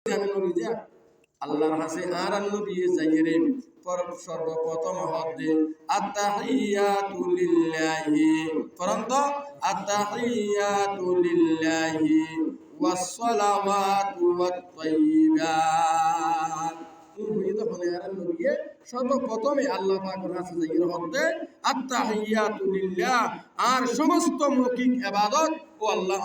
জানেন যে আল্লাহর হাসে আর নবী যাইরে সর্বপ্রথম হদে আত্তাহিয়াতু লিল্লাহি পরন্ত আত্তাহিয়াতু লিল্লাহি ওয়াস সালাওয়াতু ওয়াত তাইয়্যিবাত সর্বপ্রথমে আল্লাহ পাকের কাছে যাইরে হদে আত্তাহিয়াতু লিল্লাহ আর সমস্ত মৌখিক ইবাদত ও আল্লাহ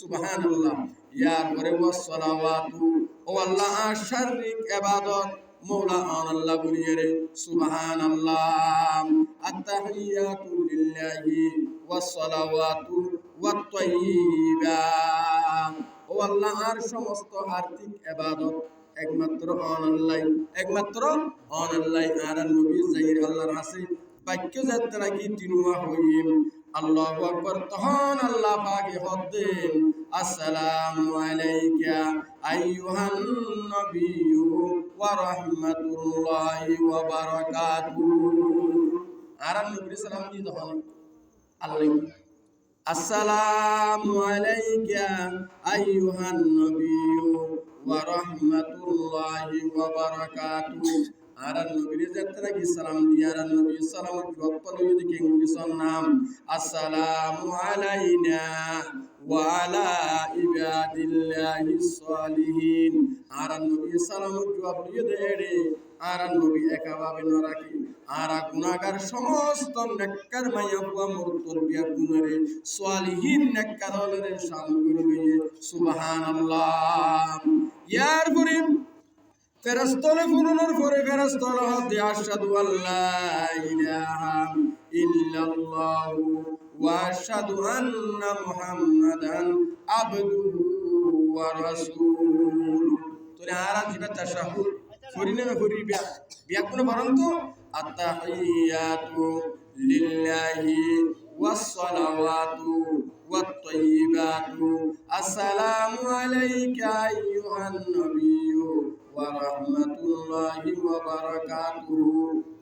সুবহানাল্লাহ ইয়ার পরে ওয়াস সালাওয়াতু ও আল্লাহ আর শারীরিক ইবাদত মওলা আল্লাহ বলিয়ে রে সুবহানাল্লাহ আত্তাহিয়াতু লিল্লাহি ওয়াস সালাওয়াতু ওয়াত তাইয়্যিবাত ও আল্লাহ আর সমস্ত আর্থিক ইবাদত একমাত্র আল্লাহ আর নবী যাইর আল্লাহর কাছে বাক্য যাত্রা কি তিনুয়া হইম আল্লাহু আকবার তখন আল্লাহ পাক হদেন আসসালামু আলাইকা আইয়ুহান নবিয়্যু ওয়া রাহমাতুল্লাহি ওয়া বারাকাতুহু আর নবী সালাম দি তখন আল্লাহ আসসালামু আলাইকা আইয়ুহান নবিয়্যু ওয়া রাহমাতুল্লাহি ওয়া বারাকাতুহু আর নবীর যাত্রা কি সালাম দিয়া আর নবী সালাম জবাব পালো দিকে মুসলমান নাম আসসালামু আলাইনা ওয়া আলা ইবাদিল্লাহিস সালিহিন আর নবী সালাম জবাব দিয়ে দেড়ে আর নবী একাভাবে না রাখি আর গুনাহগার সমস্ত নেককার মাইয়া বুয়া মুরতর বিয়া গুনারে সালিহিন নেককার হলে শামিল করবে সুবহানাল্লাহ ইয়ার পরে ফেরেশতারা ফুরুনোর পরে ফেরেশতারা হতে আশহাদু আল্লা ইলাহা ইল্লাল্লাহু ওয়া আশহাদু আন্না মুহাম্মাদান আবদুহু ওয়া রাসূলুহু তোরে আর জিবা তাশাহুদ করিনে না করি বিয়া কোন বরন্ত আত্তাহিয়াতু লিল্লাহি ওয়াস সালাওয়াতু ওয়াত তাইয়্যিবাতু আসসালামু আলাইকা আইয়ুহান নবিয়্যু ওয়া রাহমাতুল্লাহি ওয়া বারাকাতুহু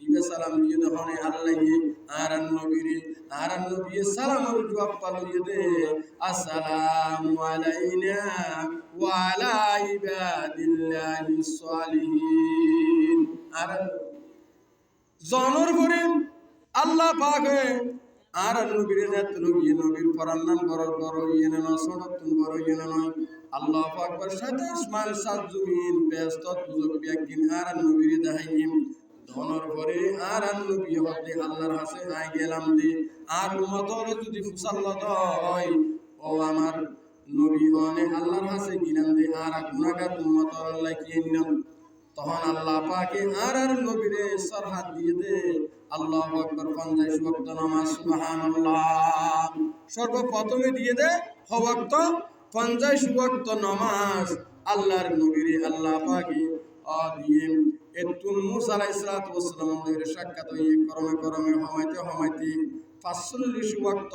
ইবে সালাম দিয়ে দহনে আল্লাহি আর নবী সালামের জবাব পালো দে আসসালামু আলাইনা ওয়া আলা ইবাদিল্লাহিস সালিহিন আর জনর পরে আল্লাহ পাক আর নবীর জাত নবীর পরার নাম বড় ইয়েনে না সড়তুন বড় ইয়েনে নয় আল্লাহু আকবার সাথে আসমান সাত জমিন ব্যস্ত দুজক বিয়াকিন আর নবীর দাহাইম ধনর পরে আর নবী হতে আল্লাহর কাছে আই গেলাম দে আর উম্মতর যদি ফুসাল্লাত হয় ও আমার নবী অনে আল্লাহর কাছে গিলাম দে আর গুনাহগার উম্মতর আল্লাহ কি নিলাম তখন আল্লাহ পাকে আর নবীরে সরহাত দিয়ে দে আল্লাহু আকবার 50 ওয়াক্ত নামাজ সুবহানাল্লাহ সর্বপ্রথমে দিয়ে দে ওয়াক্ত 50 ওয়াক্ত নামাজ আল্লাহর নবীরে আল্লাহ পাকে দিয়ে এতুন মুসা আলাইহিস সালাতু ওয়াস সালামের সাক্ষাৎ হয়ে করমে হমাইতে 45 ওয়াক্ত